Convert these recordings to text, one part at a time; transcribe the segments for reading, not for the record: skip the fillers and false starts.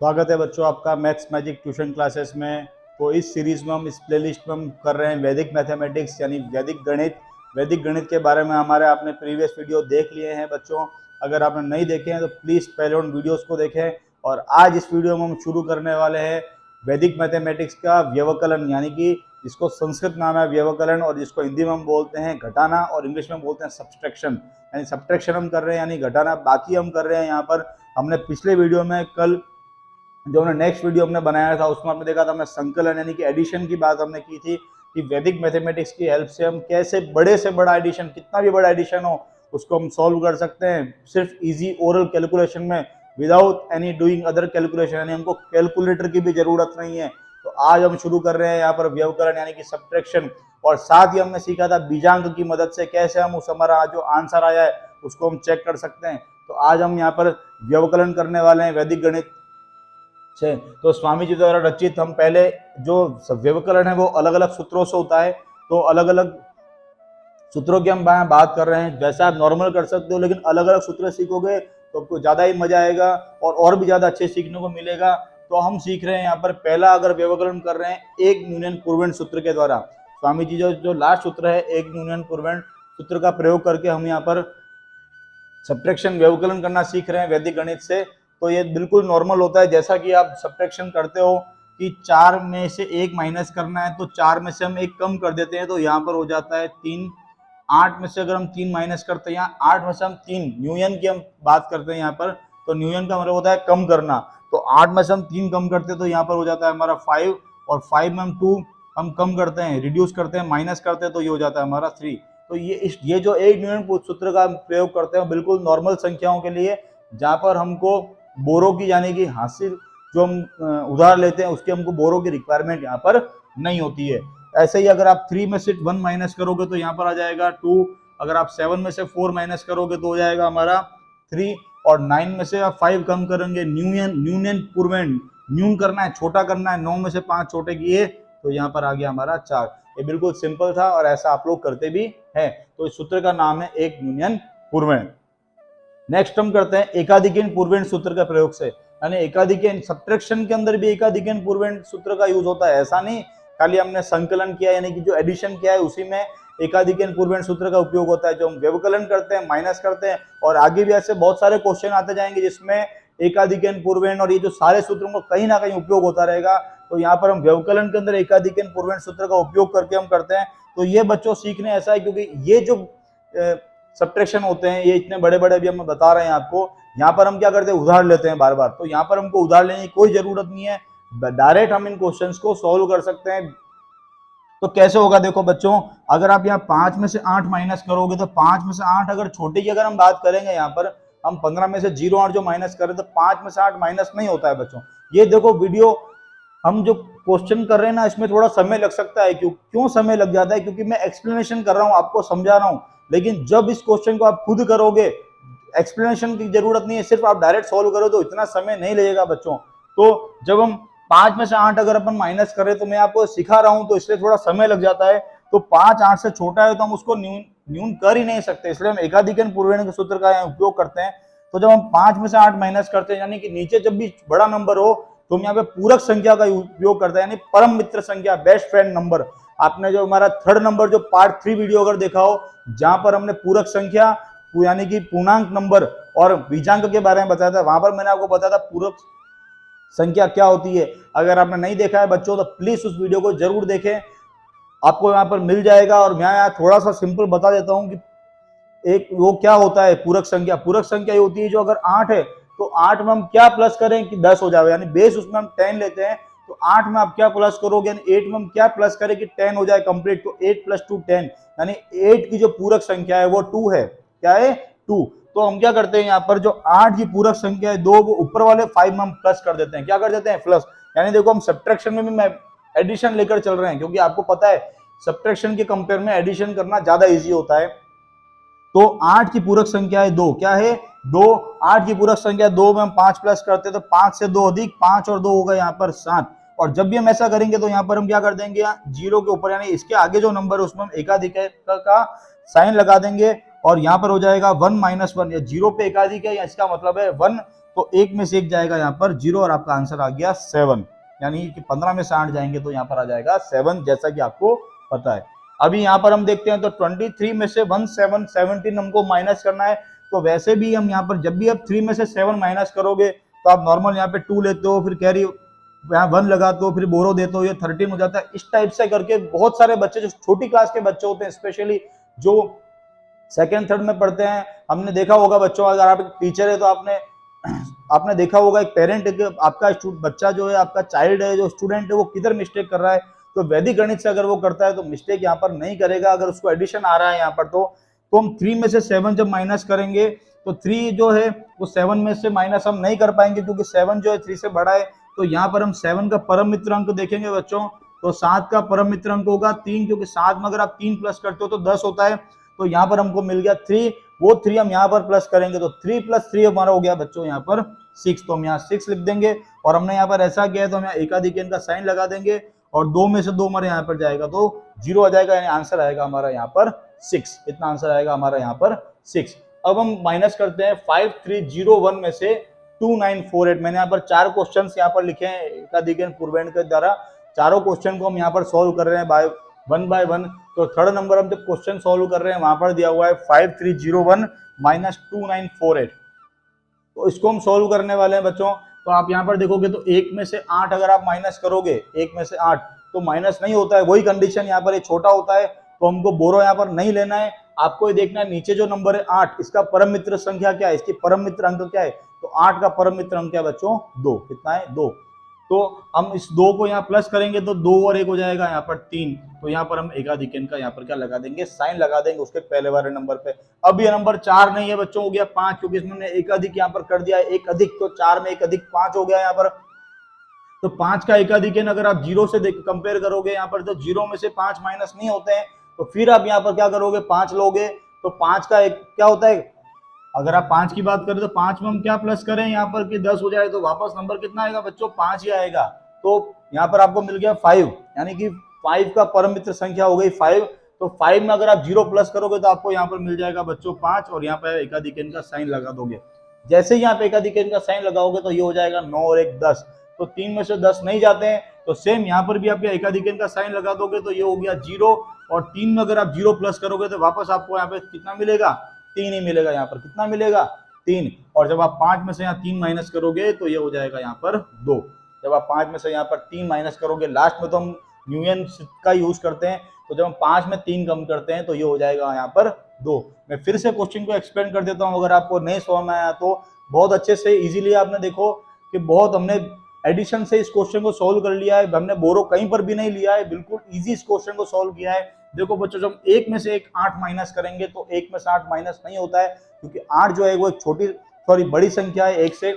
स्वागत है बच्चों आपका मैथ्स मैजिक ट्यूशन क्लासेस में। तो इस सीरीज में हम इस प्लेलिस्ट में हम कर रहे हैं वैदिक मैथमेटिक्स यानी वैदिक गणित। वैदिक गणित के बारे में हमारे आपने प्रीवियस वीडियो देख लिए हैं बच्चों। अगर आपने नहीं देखे हैं तो प्लीज़ पहले उन वीडियोस को देखें। और आज इस वीडियो में हम शुरू करने वाले हैं वैदिक मैथमेटिक्स का व्यवकलन, यानी कि जिसको संस्कृत नाम है व्यवकलन और जिसको हिंदी में हम बोलते हैं घटाना और इंग्लिश में बोलते हैं सब्सट्रैक्शन। यानी सब्सट्रैक्शन हम कर रहे हैं यानी घटाना बाकी हम कर रहे हैं। यहाँ पर हमने पिछले वीडियो में कल जो हमने नेक्स्ट वीडियो हमने बनाया था उसमें हमने देखा था, हमने संकलन यानी कि एडिशन की बात हमने की थी कि वैदिक मैथमेटिक्स की हेल्प से हम कैसे बड़े से बड़ा एडिशन, कितना भी बड़ा एडिशन हो उसको हम सॉल्व कर सकते हैं सिर्फ इजी ओरल कैलकुलेशन में, without any doing other calculation, यानी हमको कैलकुलेटर की भी जरूरत नहीं है। तो आज हम शुरू कर रहे हैं यहाँ पर व्यवकलन यानी कि सब्ट्रैक्शन। और साथ ही हमने सीखा था बीजांक की मदद से कैसे हम उस हमारा जो आंसर आया है उसको हम चेक कर सकते हैं। तो आज हम यहाँ पर व्यवकलन करने वाले हैं वैदिक गणित से। तो स्वामी जी द्वारा रचित हम पहले जो व्यवकलन है वो अलग अलग सूत्रों से होता है। तो अलग अलग सूत्रों की हम बात कर रहे हैं। वैसे आप नॉर्मल कर सकते हो, लेकिन अलग अलग सूत्र सीखोगे तो आपको ज्यादा ही मजा आएगा और भी ज्यादा अच्छे सीखने को मिलेगा। तो हम सीख रहे हैं यहाँ पर पहला अगर व्यवकलन कर रहे हैं एक न्यूनन पूर्वेण सूत्र के द्वारा। स्वामी जी जो लास्ट सूत्र है एक न्यूनन पूर्वेण सूत्र का प्रयोग करके हम यहाँ पर सब्ट्रैक्शन व्यवकलन करना सीख रहे हैं वैदिक गणित से। तो ये बिल्कुल नॉर्मल होता है, जैसा कि आप सब्ट्रैक्शन करते हो कि 4 में से 1 माइनस करना है तो 4 में से हम 1 कम कर देते हैं तो यहाँ पर हो जाता है 3। 8 में से अगर हम 3 माइनस करते हैं, यहाँ 8 में से हम 3 न्यूयन की हम बात करते हैं यहाँ पर, तो न्यूयन का मतलब होता है कम करना। तो 8 में से हम 3 कम करते हैं तो यहाँ पर हो जाता है हमारा 5, और 5 में हम 2 हम कम करते हैं, रिड्यूस करते हैं, माइनस करते हैं तो ये हो जाता है हमारा 3। तो ये जो एक न्यूयन सूत्र का प्रयोग करते हैं बिल्कुल नॉर्मल संख्याओं के लिए, जहाँ पर हमको बोरो की यानी कि हासिल जो हम उधार लेते हैं उसके हमको बोरो की रिक्वायरमेंट यहाँ पर नहीं होती है। ऐसे ही अगर आप 3 में से 1 माइनस करोगे तो यहाँ पर आ जाएगा 2। अगर आप 7 में से 4 माइनस करोगे तो हो जाएगा हमारा 3। और 9 में से आप 5 कम करेंगे, न्यूनन पूर्वेण न्यून करना है, छोटा करना है, 9 में से 5 छोटे किए तो यहाँ पर आ गया हमारा 4। ये बिल्कुल सिंपल था और ऐसा आप लोग करते भी हैं। तो इस सूत्र का नाम है एक न्यूनन पूर्वेण। नेक्स्ट हम करते हैं एकाधिकन पूर्वेण सूत्र का प्रयोग से, यानी एकाधिकन सब्ट्रैक्शन के अंदर भी एकाधिकन पूर्वेण सूत्र का यूज होता है। ऐसा नहीं खाली हमने संकलन किया यानी कि जो एडिशन किया है उसी में एकाधिकन पूर्वेण सूत्र का उपयोग होता है। जो हम व्यवकलन करते हैं, माइनस करते हैं, और आगे भी ऐसे बहुत सारे क्वेश्चन आते जाएंगे जिसमें एकाधिकन पूर्वेण और ये जो सारे सूत्रों का कहीं ना कहीं उपयोग होता रहेगा। तो यहाँ पर हम व्यवकलन के अंदर एकाधिकन पूर्वेण सूत्र का उपयोग करके हम करते हैं। तो ये बच्चों सीखने ऐसा है क्योंकि ये जो सब्ट्रैक्शन होते हैं ये इतने बड़े बड़े भी हम बता रहे हैं आपको। यहाँ पर हम क्या करते हैं, उधार लेते हैं बार बार। तो यहाँ पर हमको उधार लेने की कोई जरूरत नहीं है, डायरेक्ट हम इन क्वेश्चंस को सॉल्व कर सकते हैं। तो कैसे होगा देखो बच्चों, अगर आप यहाँ 5 में से 8 माइनस करोगे तो 5 में से 8 अगर छोटे की अगर हम बात करेंगे, यहाँ पर हम 15 में से 0 जो माइनस करें तो 5 में से 8 माइनस नहीं होता है बच्चों। ये देखो वीडियो हम जो क्वेश्चन कर रहे हैं ना इसमें थोड़ा समय लग सकता है। क्यों समय लग जाता है, क्योंकि मैं एक्सप्लेनेशन कर रहा हूँ, आपको समझा रहा हूँ। लेकिन जब इस क्वेश्चन को आप खुद करोगे, एक्सप्लेनेशन की जरूरत नहीं है, सिर्फ आप डायरेक्ट सॉल्व करो तो इतना समय नहीं लगेगा बच्चों। तो जब हम 5 में से 8 अगर अपन माइनस करें तो मैं आपको सिखा रहा हूं तो इसलिए थोड़ा समय लग जाता है। तो 5 8 से छोटा है तो हम उसको न्यून कर ही नहीं सकते, इसलिए हम एकाधिकन पूर्वेण के सूत्र का उपयोग करते हैं। तो जब हम 5 में से 8 माइनस करते हैं यानी कि नीचे जब भी बड़ा नंबर हो तो हम यहाँ पे पूरक संख्या का उपयोग करते हैं, यानी परम मित्र संख्या, बेस्ट फ्रेंड नंबर। आपने जो हमारा 3rd नंबर जो पार्ट 3 वीडियो अगर देखा हो जहां पर हमने पूरक संख्या यानी कि पूर्णांक नंबर और बीजांक के बारे में बताया था, वहां पर मैंने आपको बताया था पूरक संख्या क्या होती है। अगर आपने नहीं देखा है बच्चों तो प्लीज उस वीडियो को जरूर देखें, आपको यहाँ पर मिल जाएगा। और मैं यहाँ थोड़ा सा सिंपल बता देता हूँ कि एक वो क्या होता है पूरक संख्या। पूरक संख्या ये होती है जो अगर 8 है तो 8 में हम क्या प्लस करें कि 10 हो जाए, यानी बेस उसमें हम 10 लेते हैं। तो 8 में आप क्या प्लस करोगे, यानी 8 में हम क्या प्लस करें कि 10 हो जाए कंप्लीट। तो 8 + 2 10, यानी 8 की जो पूरक संख्या है वो 2 है। क्या है, 2। तो हम क्या करते हैं यहाँ पर जो 8 की पूरक संख्या है 2, वो ऊपर वाले 5 में हम प्लस कर देते हैं। क्या कर देते हैं, प्लस। यानी देखो हम सब्ट्रैक्शन में भी एडिशन लेकर चल रहे हैं, क्योंकि आपको पता है सब्ट्रैक्शन के कंपेयर में एडिशन करना ज्यादा इजी होता है। तो 8 की पूरक संख्या है 2, क्या है 2। 8 की पूरक संख्या 2 में हम 5 प्लस करते हैं तो 5 से 2 अधिक 5 और 2 होगा यहाँ पर 7। और जब भी हम ऐसा करेंगे तो यहाँ पर हम क्या कर देंगे, 0 के ऊपर यानी इसके आगे जो नंबर है उसमें हम एकाधिक का साइन लगा देंगे और यहाँ पर हो जाएगा 1 - 1। या 0 पे एकाधिक है या इसका मतलब है 1 तो 1 में से 1 जाएगा यहाँ पर 0 और आपका आंसर आ गया 7। यानी कि 15 में से 8 जाएंगे तो यहाँ पर आ जाएगा 7, जैसा कि आपको पता है। अभी यहाँ पर हम देखते हैं तो 23 में से 17 हमको माइनस करना है। तो वैसे भी हम यहाँ पर जब भी आप 3 में से 7 माइनस करोगे तो आप नॉर्मल यहाँ पे 2 लेते हो, फिर कैरी यहाँ 1 लगाते हो, फिर बोरो देते हो, ये 13 हो जाता है। इस टाइप से करके बहुत सारे बच्चे जो छोटी क्लास के बच्चे होते हैं, स्पेशली जो सेकेंड थर्ड में पढ़ते हैं, हमने देखा होगा बच्चों, अगर आप टीचर है तो आपने देखा होगा एक पेरेंट है कि आपका बच्चा जो है, आपका चाइल्ड है, जो स्टूडेंट है, वो किधर मिस्टेक कर रहा है। तो वैदिक गणित से अगर वो करता है तो मिस्टेक यहाँ पर नहीं करेगा। अगर उसको एडिशन आ रहा है यहाँ पर तो हम 3 में से 7 जब माइनस करेंगे तो 3 जो है वो 7 में से माइनस हम नहीं कर पाएंगे, क्योंकि 7 जो है 3 से बड़ा है। तो यहाँ पर हम 7 का परम मित्र अंक देखेंगे बच्चों, तो 7 का परम मित्र अंक होगा 3, क्योंकि 7 में अगर आप 3 प्लस करते हो तो 10 होता है। तो यहाँ पर हमको मिल गया 3, वो 3 हम यहाँ पर प्लस करेंगे तो 3 + 3 हमारा हो गया बच्चों यहाँ पर 6। तो हम यहाँ 6 लिख देंगे, और हमने यहाँ पर ऐसा किया है तो हम यहाँ एकाधिकन का साइन लगा देंगे, और 2 में से 2 हमारे यहाँ पर जाएगा तो 0 आ जाएगा, यानी आंसर आएगा हमारा यहाँ पर 6। इतना आंसर आएगा हमारा यहाँ पर 6। अब हम माइनस करते हैं 5301 में से 2948। मैंने यहाँ पर 4 क्वेश्चन यहाँ पर लिखे हैं एकाधिकन पूर्वेंड के द्वारा। चारों क्वेश्चन को हम यहाँ पर सॉल्व कर रहे हैं बाय वन। तो थर्ड नंबर हम जो क्वेश्चन सॉल्व कर रहे हैं वहां पर दिया हुआ है 5301 माइनस 2948। तो इसको हम सॉल्व करने वाले हैं बच्चों। तो आप यहाँ पर देखोगे तो 1 में से 8 अगर आप माइनस करोगे, 1 में से 8 तो माइनस नहीं होता है, वही कंडीशन यहाँ पर ये छोटा होता है। तो हमको बोरो यहाँ पर नहीं लेना है, आपको ये देखना है नीचे जो नंबर है 8, इसका परम मित्र संख्या क्या है, इसकी परम मित्र अंक क्या है। तो 8 का परम मित्र अंक क्या है बच्चों, 2। कितना है, 2। तो हम इस 2 को यहाँ प्लस करेंगे तो 2 और 1 हो जाएगा यहाँ पर 3। तो यहाँ पर हम एकाधिकन का यहाँ पर क्या लगा देंगे, साइन लगा देंगे उसके पहले वाले नंबर पे। अब ये नंबर 4 नहीं है बच्चों, हो गया 5, क्योंकि इसमें एकाधिक यहाँ पर कर दिया है, एक अधिक, तो 4 में 1 अधिक 5 हो गया यहाँ पर। तो 5 का एकाधिकन अगर आप 0 से कंपेयर करोगे यहाँ पर तो 0 में से 5 माइनस नहीं होते हैं। तो फिर आप यहाँ पर क्या करोगे, 5 लोगे तो 5 का एक क्या होता है, अगर आप 5 की बात करें तो 5 में हम क्या प्लस करें यहाँ पर कि 10 हो जाए, तो वापस नंबर कितना आएगा बच्चों, 5 ही आएगा। तो यहाँ पर आपको मिल गया 5, यानी कि 5 का परम मित्र संख्या हो गई 5। तो 5 में अगर आप 0 प्लस करोगे तो आपको यहाँ पर मिल जाएगा बच्चों 5, और यहाँ पर एकाधिकन का साइन लगा दोगे। जैसे ही यहाँ पे एकाधिकन का साइन लगाओगे तो ये हो जाएगा 9 और 1 10। तो 3 में से 10 नहीं जाते हैं, तो सेम यहाँ पर भी आप एकाधिकन का साइन लगा दोगे तो ये हो गया 0, और 3 में अगर आप 0 प्लस करोगे तो वापस आपको यहाँ पे कितना मिलेगा, 3 ही मिलेगा। यहाँ पर कितना मिलेगा, 3। और जब आप 5 में से यहाँ 3 माइनस करोगे तो ये हो जाएगा यहाँ पर 2। जब आप 5 में से यहाँ पर 3 माइनस करोगे, लास्ट में तो हम न्यूयन का यूज करते हैं, तो जब हम 5 में 3 कम करते हैं तो ये हो जाएगा यहाँ पर 2। मैं फिर से क्वेश्चन को एक्सप्लेन कर देता हूँ, अगर आपको नहीं समझ में आया तो बहुत अच्छे से इजीली आपने देखो कि बहुत हमने एडिशन से इस क्वेश्चन को सॉल्व कर लिया है, हमने बोरो कहीं पर भी नहीं लिया है, बिल्कुल इजी इस क्वेश्चन को सॉल्व किया है। देखो बच्चों, जब 1 में से 8 माइनस करेंगे तो 1 में से 8 माइनस नहीं होता है, क्योंकि 8 जो है वो एक बड़ी संख्या है 1 से।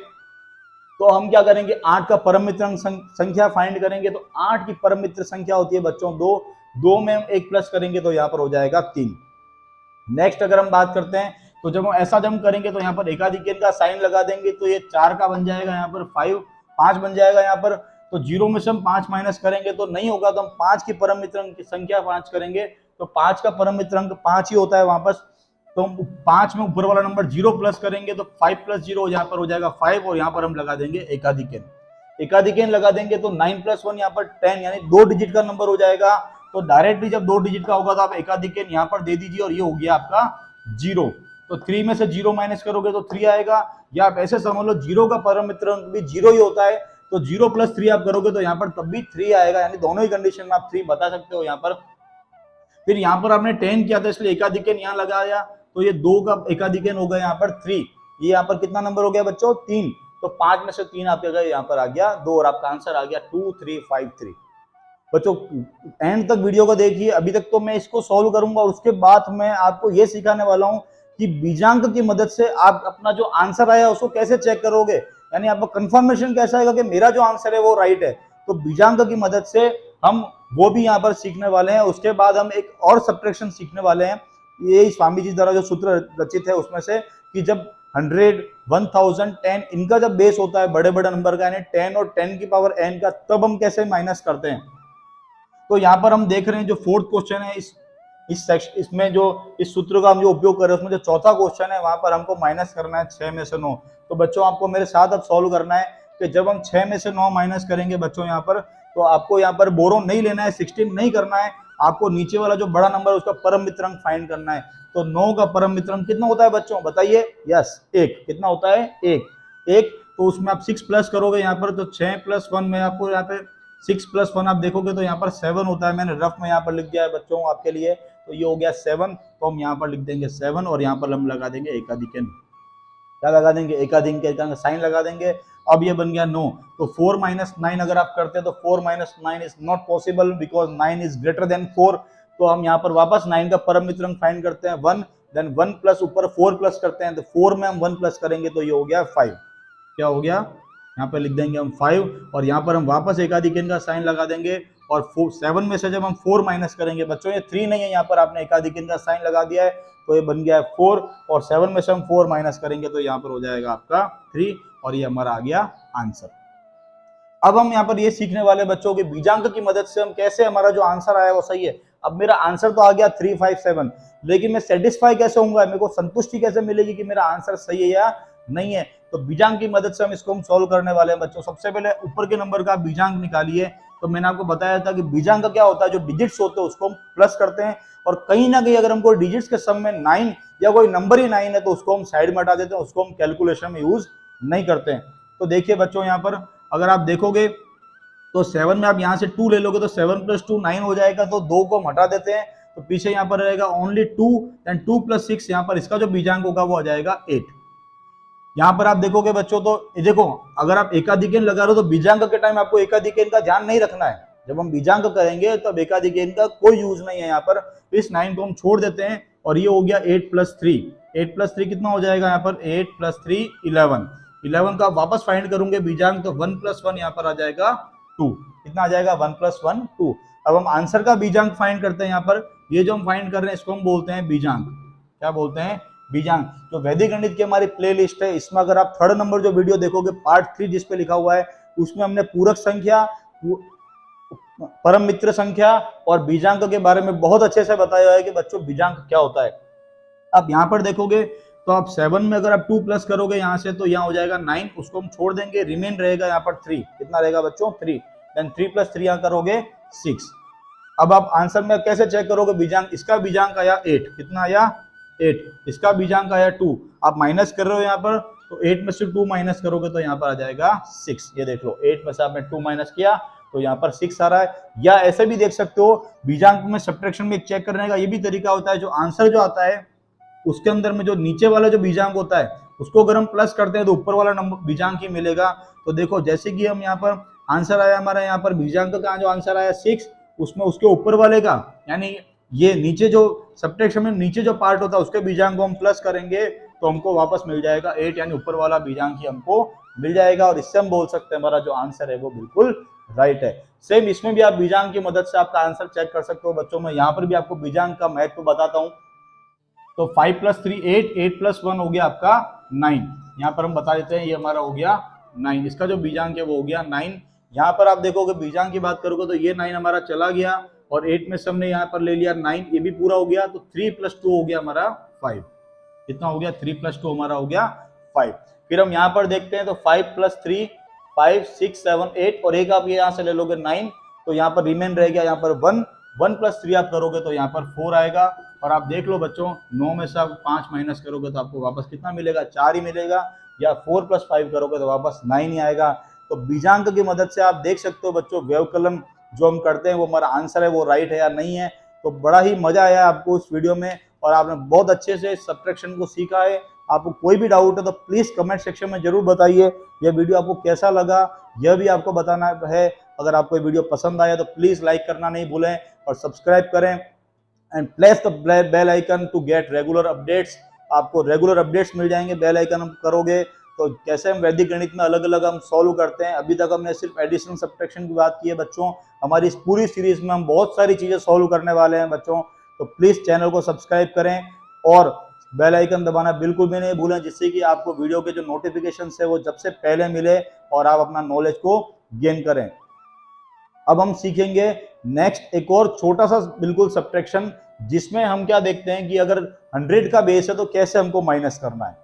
तो हम क्या करेंगे, 8 का परम मित्र संख्या फाइंड करेंगे। तो 8 की परम मित्र संख्या होती है बच्चों 2। 2 में हम 1 प्लस करेंगे तो यहाँ पर हो जाएगा 3। नेक्स्ट अगर हम बात करते हैं तो जब हम ऐसा जब करेंगे तो यहाँ पर एकाधिकन का साइन लगा देंगे, तो ये 4 का बन जाएगा यहाँ पर 5 बन जाएगा यहाँ पर। तो 0 में से हम 5 माइनस करेंगे तो नहीं होगा, तो हम 5 की परम मित्र अंक की संख्या 5 करेंगे तो 5 का परम मित्र अंक 5 ही होता है वापस। तो हम 5 में ऊपर वाला नंबर 0 प्लस करेंगे तो 5 + 0 यहाँ पर हो जाएगा 5, और यहाँ पर हम लगा देंगे एकाधिकन लगा देंगे तो 9 + 1 यहाँ पर 10, यानी 2 डिजिट का नंबर हो जाएगा। तो डायरेक्टली जब 2 डिजिट का होगा तो आप एकाधिकन यहाँ पर दे दीजिए, और ये हो गया आपका 0। तो 3 में से 0 माइनस करोगे तो 3 आएगा, या आप ऐसे समझ लो 0 का परम मित्र अंक भी 0 ही होता है। तो 0 + 3 आप करोगे तो यहाँ पर तब भी 3 आएगा, यानी दोनों ही कंडीशन में आप 3 बता सकते हो यहाँ पर। फिर यहाँ पर आपने 10 किया था इसलिए एकाधिकन यहाँ लगाया, तो ये 2 का एकाधिकन हो गया यहाँ पर 3। ये यहाँ पर कितना नंबर हो गया बच्चों, 3। तो 5 में से 3 आपके गए यहाँ पर आ गया 2, और आपका आंसर आ गया 2353। बच्चों एंड तक वीडियो को देखिए, अभी तक तो मैं इसको सॉल्व करूंगा, और उसके बाद मैं आपको ये सिखाने वाला हूँ कि बीजांक की मदद से आप अपना जो आंसर आया उसको कैसे चेक करोगे, यानी आपको कंफर्मेशन कैसा आएगा कि मेरा जो आंसर है वो राइट है। तो बीजांक की मदद से हम वो भी यहाँ पर सीखने वाले हैं। उसके बाद हम एक और सब्ट्रैक्शन सीखने वाले हैं, ये स्वामी जी द्वारा जो सूत्र रचित है उसमें से, कि जब 100, 1000, 10 इनका जब बेस होता है बड़े बड़े नंबर का, यानी 10 और 10 की पावर n का, तब हम कैसे माइनस करते हैं। तो यहाँ पर हम देख रहे हैं जो 4th क्वेश्चन है इसमें जो इस सूत्र का हम जो उपयोग कर रहे हैं, उसमें जो चौथा क्वेश्चन है वहां पर हमको माइनस करना है 6 में से 9। तो बच्चों आपको मेरे साथ अब सॉल्व करना है कि जब हम 6 में से 9 माइनस करेंगे बच्चों यहाँ पर, तो आपको यहाँ पर बोरो नहीं लेना है, 16 नहीं करना है, आपको नीचे वाला जो बड़ा नंबर है उसका परम मित्रंक फाइंड करना है। तो 9 का परम मित्रंक कितना होता है बच्चों, बताइए। यस, 1। कितना होता है, 1। तो उसमें आप 6 प्लस करोगे यहाँ पर, तो 6 + 1 में आपको यहाँ पे 6 + 1 आप देखोगे तो यहाँ पर 7 होता है। मैंने रफ में यहाँ पर लिख दिया है बच्चों आपके लिए, तो ये हो गया 7। तो हम यहाँ पर लिख देंगे 7 और यहाँ पर हम लगा देंगे एकाधिक n। क्या लगा देंगे, एकाधिक का साइन लगा देंगे। अब ये बन गया 9। तो 4 - 9 अगर आप करते हैं तो 4 - 9 is not possible because 9 is greater than 4। तो हम यहाँ पर वापस 9 का परम मित्रंक फाइंड करते हैं 1, देन 1 प्लस ऊपर 4 प्लस करते हैं, तो 4 में हम 1 प्लस करेंगे तो ये हो गया 5। क्या हो गया, यहाँ पे लिख देंगे हम 5 और यहाँ पर हम वापस एकाधिक n का साइन लगा देंगे। और 7 में से जब हम 4 माइनस करेंगे बच्चों, ये 3 नहीं है, यहाँ पर आपने एकाधिक n का साइन लगा दिया है, तो ये बन गया है 4। और 7 में से हम 4 माइनस करेंगे तो यहाँ पर हो जाएगा आपका 3 और ये हमारा आ गया आंसर। अब हम यहाँ पर ये सीखने वाले बच्चों के बीजांक की मदद से हम कैसे हमारा जो आंसर आया वो सही है। अब मेरा आंसर तो आ गया 357, लेकिन मैं सेटिस्फाई कैसे होऊंगा, मेरे को संतुष्टि कैसे मिलेगी कि मेरा आंसर सही है या नहीं है। तो बीजांक की मदद से हम इसको सॉल्व करने वाले हैं बच्चों। सबसे पहले ऊपर के नंबर का बीजांक निकालिए। तो मैंने आपको बताया था कि बीजांक क्या होता है, जो डिजिट्स होते हैं उसको हम प्लस करते हैं, और कहीं ना कहीं अगर हमको डिजिट्स के सम में 9 या कोई नंबर ही 9 है तो उसको हम साइड में हटा देते हैं, उसको हम कैलकुलेशन में यूज नहीं करते हैं। तो देखिए बच्चों, यहाँ पर अगर आप देखोगे तो 7 में आप यहाँ से 2 ले लोगे तो 7 + 2 9 हो जाएगा, तो 2 को हम हटा देते हैं, तो पीछे यहाँ पर रहेगा ओनली 2, देन 2 + 6, यहाँ पर इसका जो बीजांक होगा वो आ जाएगा 8। यहाँ पर आप देखोगे बच्चों, तो देखो अगर आप एकाधिक n लगा रहे हो तो बीजांक के टाइम आपको एकाधिक n का ध्यान नहीं रखना है। जब हम बीजांक करेंगे तब एकाधिक n का कोई यूज नहीं है यहाँ पर। इस 9 को हम छोड़ देते हैं और ये हो गया 8 + 3। 8 + 3 कितना हो जाएगा यहाँ पर, 8 + 3 11। 11 का वापस फाइंड करूंगे बीजांक, तो 1 + 1 यहाँ पर आ जाएगा 2। कितना आ जाएगा, 1 + 1 2। अब हम आंसर का बीजांक फाइंड करते हैं। यहाँ पर ये जो हम फाइंड कर रहे हैं इसको हम बोलते हैं बीजांक। क्या बोलते हैं, बीजांक। जो वैदिक गणित की हमारी प्लेलिस्ट है, इसमें अगर आप 3rd नंबर जो वीडियो देखोगे पार्ट 3 जिस पे लिखा हुआ है, उसमें हमने पूरक संख्या, परम मित्र संख्या और बीजांक के बारे में बहुत अच्छे से बताया है कि बच्चों बीजांक क्या होता है। अब यहाँ पर देखोगे तो आप 7 में अगर आप 2 प्लस करोगे यहाँ से तो यहाँ हो जाएगा 9, उसको हम छोड़ देंगे, रिमेन रहेगा यहाँ पर 3। कितना रहेगा बच्चों, 3। देन 3 + 3 यहाँ करोगे 6। अब आप आंसर में कैसे चेक करोगे बीजांक, इसका बीजांक आया 8। कितना आया, 8। इसका बीजांक आया 2। आप माइनस कर रहे हो यहाँ पर, तो 8 में से 2 माइनस करोगे तो यहाँ पर आ जाएगा 6। ये देख लो, 8 में से आपने 2 माइनस किया तो यहाँ पर 6 आ रहा है। या ऐसे भी देख सकते हो, बीजांक में सब्ट्रैक्शन में चेक करने का ये भी तरीका होता है, जो आंसर जो आता है उसके अंदर में जो नीचे वाला जो बीजांक होता है उसको अगर हम प्लस करते हैं तो ऊपर वाला नंबर बीजांक ही मिलेगा। तो देखो जैसे कि हम यहाँ पर आंसर आया हमारा, यहाँ पर बीजांक का जो आंसर आया 6, उसमें उसके ऊपर वाले का, यानी ये नीचे जो सब्ट्रैक्शन में नीचे जो पार्ट होता है उसके बीजांक को हम प्लस करेंगे तो हमको वापस मिल जाएगा 8, यानी ऊपर वाला बीजांक ही हमको मिल जाएगा। और इससे हम बोल सकते हैं हमारा जो आंसर है वो बिल्कुल राइट है। सेम इसमें भी आप बीजांक की मदद से आपका आंसर चेक कर सकते हो बच्चों। मैं यहाँ पर भी आपको बीजांक का महत्व बताता हूँ। तो 5 + 3 8, 8 + 1 हो गया आपका 9। यहाँ पर हम बता देते हैं ये हमारा हो गया 9, इसका जो बीजांक है वो हो गया 9। यहाँ पर आप देखोगे बीजांक की बात करोगे तो ये 9 हमारा चला गया और 8 में से हमने यहाँ पर ले लिया 9, ये भी पूरा हो गया। तो 3 + 2 हो गया हमारा 5। कितना हो गया, 3 + 2 हमारा हो गया 5। फिर हम यहाँ पर देखते हैं तो 5 + 3 5 6 7 8 और एक आप ये यहाँ से ले लोगे 9, तो यहाँ पर रिमेन रह गया यहाँ पर 1। 1 + 3 आप करोगे तो यहाँ पर 4 आएगा। और आप देख लो बच्चों, 9 में से आप 5 माइनस करोगे तो आपको वापस कितना मिलेगा, 4 ही मिलेगा। या 4 + 5 करोगे तो वापस 9 ही आएगा। तो बीजांक की मदद से आप देख सकते हो बच्चों, व्यवकलन जो हम करते हैं वो हमारा आंसर है वो राइट है या नहीं है। तो बड़ा ही मजा आया आपको इस वीडियो में और आपने बहुत अच्छे से सब्ट्रैक्शन को सीखा है। आपको कोई भी डाउट है तो प्लीज कमेंट सेक्शन में जरूर बताइए। यह वीडियो आपको कैसा लगा यह भी आपको बताना है। अगर आपको वीडियो पसंद आया तो प्लीज लाइक करना नहीं भूलें और सब्सक्राइब करें and press the bell icon to get regular updates. आपको रेगुलर अपडेट्स मिल जाएंगे बेल आइकन हम करोगे तो। कैसे हम वैदिक गणित में अलग अलग हम सॉल्व करते हैं। अभी तक हमने सिर्फ एडिशन सब्ट्रैक्शन की बात की है बच्चों। हमारी इस पूरी सीरीज में हम बहुत सारी चीजें सॉल्व करने वाले हैं बच्चों। तो प्लीज चैनल को सब्सक्राइब करें और बेल आइकन दबाना बिल्कुल भी नहीं भूलें, जिससे कि आपको वीडियो के जो नोटिफिकेशन है वो सबसे पहले मिले और आप अपना नॉलेज को गेन करें। अब हम सीखेंगे नेक्स्ट एक और छोटा सा बिल्कुल सब्ट्रैक्शन, जिसमें हम क्या देखते हैं कि अगर 100 का बेस है तो कैसे हमको माइनस करना है।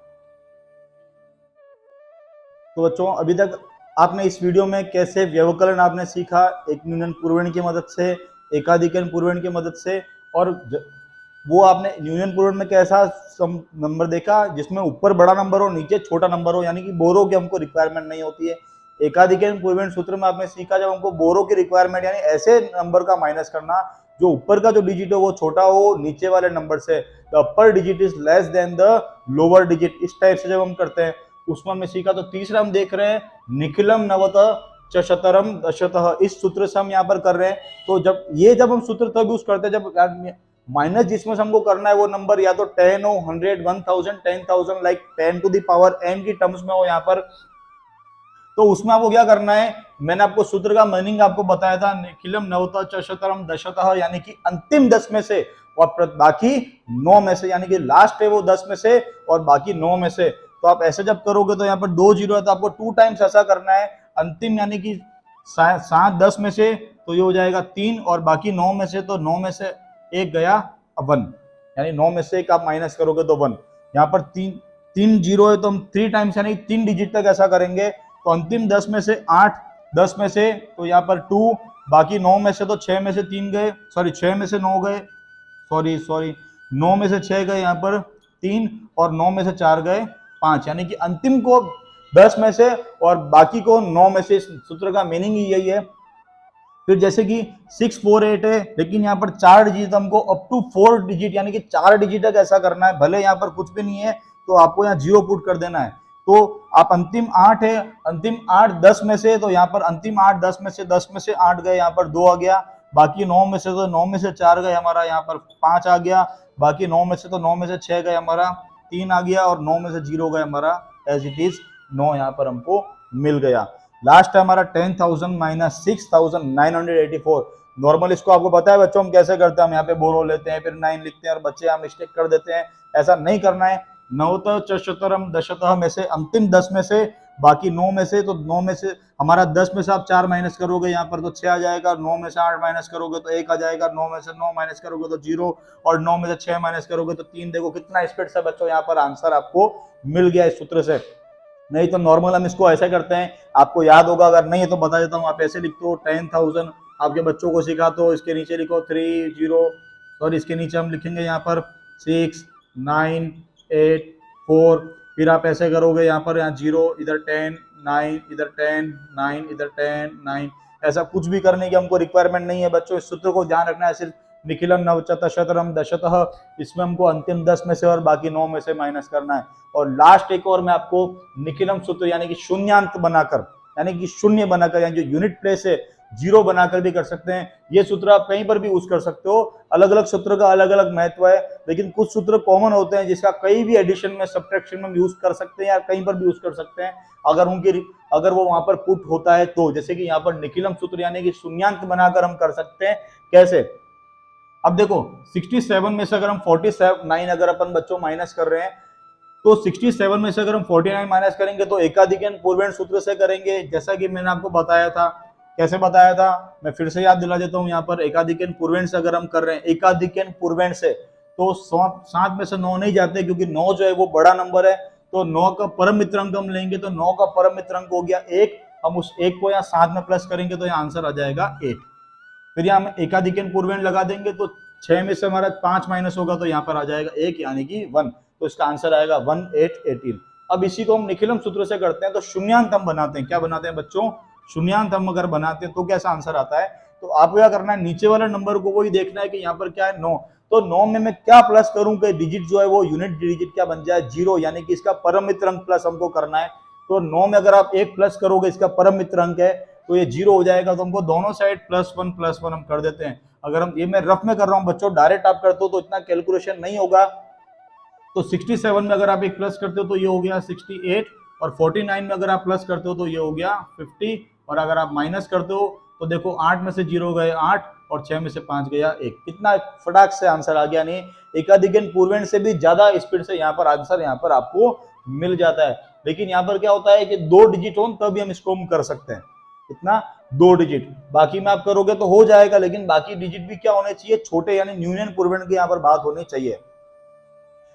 तो बच्चों अभी तक आपने इस वीडियो में कैसे व्यवकलन आपने सीखा, एक न्यूनन पूर्वण की मदद से, एकाधिकरण पूर्वण की मदद से, और वो आपने न्यूनन पूर्वण में कैसा नंबर देखा जिसमें ऊपर बड़ा नंबर हो नीचे छोटा नंबर हो, यानी कि बोरो की हमको रिक्वायरमेंट नहीं होती है। एकाधिकरण पूर्वण सूत्र में आपने सीखा जब हमको बोरो की रिक्वायरमेंट यानी ऐसे नंबर का माइनस करना जो ऊपर का जो डिजिट हो वो छोटा हो नीचे वाले नंबर से, the upper digit is less than the lower digit, इस टाइप से जब हम करते हैं उसमें हमने सीखा। तो तीसरा हम देख रहे हैं निखिलम नवतः च शतरम दशतः, इस सूत्र से हम यहाँ पर कर रहे हैं। तो जब हम सूत्र तब यूज करते हैं जब माइनस जिसमें से हमको करना है वो नंबर या तो 10 हो, 100, 1000, 10,000 like 10 to the power n की टर्म्स में हो यहाँ पर, तो उसमें आपको क्या करना है, मैंने आपको सूत्र का मीनिंग आपको बताया था, निखिलम नवतः च शतरम दशतः, यानी कि अंतिम 10 में से और बाकी 9 में से, यानी कि लास्ट है वो 10 में से और बाकी 9 में से। तो आप ऐसे जब करोगे तो यहाँ पर 2 जीरो है तो आपको 2 टाइम्स ऐसा करना है, अंतिम यानी कि 7 10 में से तो ये हो जाएगा 3 और बाकी 9 में से, तो 9 में से 1 गया 1, यानी 9 में से 1 आप माइनस करोगे तो 1। यहाँ पर 3 जीरो है तो हम 3 टाइम्स यानी 3 डिजिट तक ऐसा करेंगे, तो अंतिम 10 में से 8, 10 में से तो यहाँ पर 2, बाकी 9 में से तो 6 में से 3 गए, सॉरी 6 में से 9 गए, सॉरी 9 में से 6 गए यहाँ पर 3 और 9 में से 4 गए 5, यानी कि अंतिम को 10 में से और बाकी को 9 में से। सूत्र का मीनिंग ही यही है। फिर जैसे कि 6 4 8 है लेकिन यहाँ पर 4 डिजिट हमको अप टू 4 डिजिट यानी कि 4 डिजिट तक ऐसा करना है, भले यहाँ पर कुछ भी नहीं है तो आपको यहाँ 0 पुट कर देना है। तो आप अंतिम 8 है, अंतिम 8 10 में से, तो यहाँ पर अंतिम 8 10 में से 8 गए, यहाँ पर 2 आ गया, बाकी 9 में से तो 9 में से 4 गए हमारा, यहाँ पर 5 आ गया, बाकी 9 में से तो 9 में से 6 गए हमारा, 3 आ गया और 9 में से 0 गए हमारा, एज इट इज 9 यहाँ पर हमको मिल गया। लास्ट है हमारा 10,000 माइनस 6,984। नॉर्मल इसको आपको पता है बच्चों हम कैसे करते हैं, हम यहाँ पे बोरो लेते हैं फिर 9 लिखते हैं और बच्चे यहाँ मिस्टेक कर देते हैं, ऐसा नहीं करना है। नवतः च शतरम दशतः में से अंतिम 10 में से बाकी 9 में से, तो 9 में से हमारा 10 में से आप 4 माइनस करोगे यहाँ पर तो 6 आ जाएगा, 9 में से 8 माइनस करोगे तो 1 आ जाएगा, 9 में से 9 माइनस करोगे तो 0 और 9 में से 6 माइनस करोगे तो 3। देखो कितना स्पीड से बच्चों यहाँ पर आंसर आपको मिल गया इस सूत्र से। नहीं तो नॉर्मल हम इसको ऐसे करते हैं, आपको याद होगा, अगर नहीं है तो बता देता हूँ, आप ऐसे लिखते हो 10,000, आपके बच्चों को सिखाते हो, इसके नीचे लिखो 3 0 और इसके नीचे हम लिखेंगे यहाँ पर 6 9 8 4, फिर आप ऐसे करोगे यहाँ पर, यहाँ 0 इधर 10 9 इधर 10 9 इधर 10 9, ऐसा कुछ भी करने की हमको रिक्वायरमेंट नहीं है बच्चों। इस सूत्र को ध्यान रखना है, सिर्फ निखिलम नवचत शतरम दशतः, इसमें हमको अंतिम 10 में से और बाकी 9 में से माइनस करना है। और लास्ट एक और मैं आपको निखिलम सूत्र यानी कि शून्यांत बनाकर, यानी कि शून्य बनाकर, यानी जो यूनिट प्लेस है 0 बनाकर भी कर सकते हैं। ये सूत्र आप कहीं पर भी यूज कर सकते हो, अलग अलग सूत्र का अलग अलग महत्व है, लेकिन कुछ सूत्र कॉमन होते हैं जिसका कहीं भी एडिशन में सब्ट्रैक्शन में यूज कर सकते हैं या कहीं पर भी यूज कर सकते हैं अगर वो वहां पर पुट होता है तो। जैसे कि यहाँ पर निखिलम सूत्र यानी कि शून्यांत बनाकर हम कर सकते हैं। कैसे? अब देखो 67 में से अगर हम 49 अगर अपन बच्चों माइनस कर रहे हैं तो 67 में से अगर हम 49 माइनस करेंगे तो एकाधिकरण पूर्वण सूत्र से करेंगे, जैसा कि मैंने आपको बताया था। कैसे बताया था मैं फिर से याद दिला देता हूँ, यहाँ पर एकाधिकरण पूर्वण से अगर हम कर रहे हैं, एकाधिकरण पूर्वण से तो 7 में से 9 नहीं जाते क्योंकि 9 जो है वो बड़ा नंबर है, तो 9 का परम मित्रांक हम लेंगे, तो 9 का परम मित्रांक हो गया 1, हम उस 1 को यहाँ 7 में प्लस करेंगे तो यहाँ आंसर आ जाएगा 8। फिर यहाँ हम एकाधिकरण पूर्वण लगा देंगे तो 6 में से हमारा 5 माइनस होगा तो यहाँ पर आ जाएगा 1 यानी कि 1, तो इसका आंसर आएगा 1 8 18। अब इसी को हम निखिलम सूत्र से करते हैं तो शून्यांत हम बनाते हैं। क्या बनाते हैं बच्चों? शून्यांत हम अगर बनाते हैं तो कैसा आंसर आता है? तो आपको क्या करना है, नीचे वाले नंबर को वही देखना है कि यहाँ पर क्या है 9, तो 9 में मैं क्या प्लस करूं कि डिजिट जो है वो यूनिट डिजिट क्या बन जाए 0, यानी कि इसका परम मित्र अंक प्लस हमको करना है। तो 9 में अगर आप 1 प्लस करोगे इसका परम मित्र अंक है तो ये 0 हो जाएगा, तो हमको दोनों साइड +1 हम कर देते हैं। अगर हम ये मैं रफ में कर रहा हूँ बच्चों, डायरेक्ट आप करते हो तो इतना कैलकुलेशन नहीं होगा। तो 67 में अगर आप एक प्लस करते हो तो ये हो गया 68 और 49 में अगर आप प्लस करते हो तो ये हो गया 50, और अगर आप माइनस करते हो तो देखो 8 में से 0 गए 8 और 6 में से 5 गया 1। कितना फटाक से आंसर आ गया। नहीं, एकाधिकरण पूर्वण से भी ज्यादा स्पीड से यहाँ पर आंसर यहाँ पर आपको मिल जाता है। लेकिन यहाँ पर क्या होता है कि 2 डिजिट हो तभी हम इसको कर सकते हैं, इतना 2 डिजिट, बाकी में आप करोगे तो हो जाएगा, लेकिन बाकी डिजिट भी क्या होने चाहिए, छोटे, यानी न्यूनन पूर्वण की यहाँ पर बात होनी चाहिए।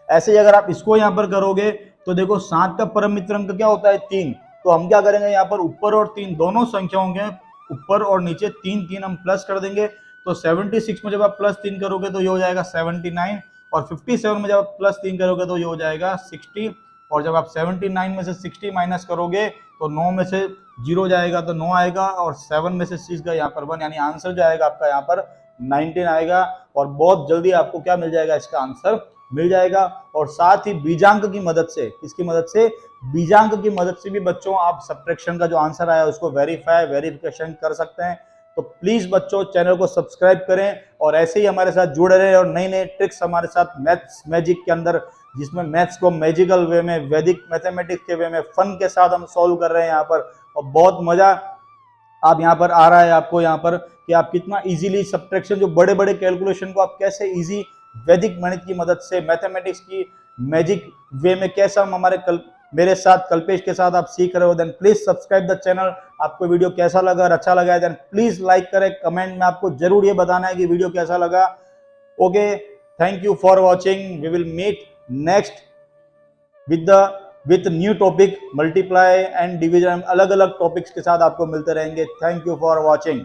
ऐसे ही अगर आप इसको यहाँ पर करोगे तो देखो 7 का परम मित्रांक क्या होता है 3, तो हम क्या करेंगे, यहाँ पर ऊपर और 3 दोनों संख्याओं के ऊपर और नीचे 3 हम प्लस कर देंगे। तो 76 में जब आप प्लस 3 करोगे तो ये हो जाएगा 79, और 57 में जब आप प्लस 3 करोगे तो ये हो जाएगा 60, और जब आप 79 में से 60 माइनस करोगे तो 9 में से 0 जाएगा तो 9 आएगा, और 7 में से 6 का यहाँ पर 1, यानी आंसर जाएगा आपका यहाँ पर 19 आएगा। और बहुत जल्दी आपको क्या मिल जाएगा, इसका आंसर मिल जाएगा। और साथ ही बीजांक की मदद से, किसकी मदद से, बीजांक की मदद से भी बच्चों आप सब्ट्रैक्शन का जो आंसर आया उसको वेरिफिकेशन कर सकते हैं। तो प्लीज बच्चों चैनल को सब्सक्राइब करें और ऐसे ही हमारे साथ जुड़े रहे, और नई नई ट्रिक्स हमारे साथ मैथ्स मैजिक के अंदर, जिसमें मैथ्स को मैजिकल वे में, वैदिक मैथमेटिक्स के वे में, फन के साथ हम सॉल्व कर रहे हैं यहाँ पर। और बहुत मजा आप यहाँ पर आ रहा है आपको, यहाँ पर कि आप कितना इजीली सब्ट्रैक्शन, जो बड़े बड़े कैलकुलेशन को आप कैसे इजी वैदिक गणित की मदद से, मैथमेटिक्स की मैजिक वे में कैसा हम मेरे साथ कल्पेश के साथ आप सीख रहे हो। Then please subscribe the channel. आपको वीडियो कैसा लगा, अच्छा लगा है, देन प्लीज लाइक करें। कमेंट में आपको जरूर ये बताना है कि वीडियो कैसा लगा। Okay, thank you for watching. We will meet next with new topic, multiply and division, अलग अलग टॉपिक्स के साथ आपको मिलते रहेंगे। Thank you for watching.